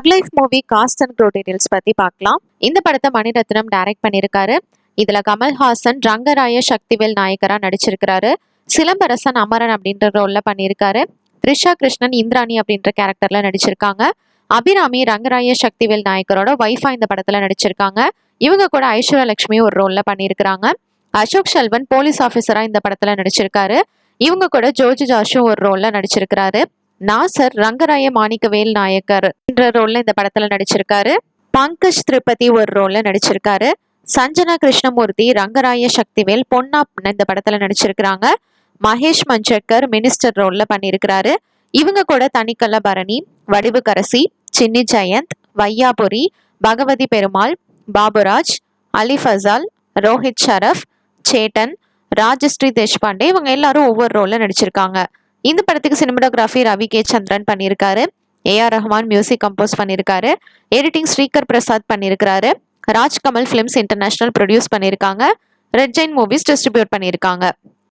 Life movie cost and grow details பத்தி பார்க்கலாம். இந்த படத்தை மணிரத்னம் டைரக்ட் பண்ணியிருக்காரு. இதுல கமல்ஹாசன் ரங்கராய சக்திவேல் நாயக்கரா நடிச்சிருக்கிறாரு. சிலம்பரசன் அமரன் அப்படின்ற ரோல்ல பண்ணியிருக்காரு. த்ரிஷா கிருஷ்ணன் இந்திராணி அப்படின்ற கேரக்டர்ல நடிச்சிருக்காங்க. அபிராமி ரங்கராய சக்திவேல் நாயக்கரோட ஒய்ஃபா இந்த படத்துல நடிச்சிருக்காங்க. இவங்க கூட ஐஸ்வர்யா லட்சுமி ஒரு ரோல்ல பண்ணியிருக்கிறாங்க. அசோக் செல்வன் போலீஸ் ஆஃபீஸரா இந்த படத்துல நடிச்சிருக்காரு. இவங்க கூட ஜோஜி ஜாஷும் ஒரு ரோல்ல நடிச்சிருக்கிறாரு. நாசர் ரங்கராய மாணிக்கவேல் நாயக்கர் என்ற ரோல்ல இந்த படத்துல நடிச்சிருக்காரு. பங்கஜ் திரிபதி ஒரு ரோல்ல நடிச்சிருக்காரு. சஞ்சனா கிருஷ்ணமூர்த்தி ரங்கராய சக்திவேல் பொன்னா இந்த படத்துல நடிச்சிருக்கிறாங்க. மகேஷ் மஞ்சக்கர் மினிஸ்டர் ரோல்ல பண்ணியிருக்கிறாரு. இவங்க கூட தனிக்கல்ல பரணி, வடிவுக்கரசி, சின்னி ஜெயந்த், வையாபுரி, பகவதி பெருமாள், பாபுராஜ், அலி ஃபசால், ரோஹித் ஷரஃப், சேட்டன், ராஜஸ்ரீ தேஷ்பாண்டே இவங்க எல்லாரும் ஒவ்வொரு ரோல்ல நடிச்சிருக்காங்க. இந்த படத்துக்கு சினிமாட்டோகிராஃபி ரவி கே சந்திரன் பண்ணியிருக்காரு. ஏஆர் ரஹ்மான் மியூசிக் கம்போஸ் பண்ணியிருக்காரு. எடிட்டிங் ஸ்ரீகர் பிரசாத் பண்ணியிருக்காரு. ராஜ்கமல் ஃபிலிம்ஸ் இன்டர்நேஷனல் ப்ரொடியூஸ் பண்ணியிருக்காங்க. ரெட் ஜெயின் மூவிஸ் டிஸ்ட்ரிபியூட் பண்ணியிருக்காங்க.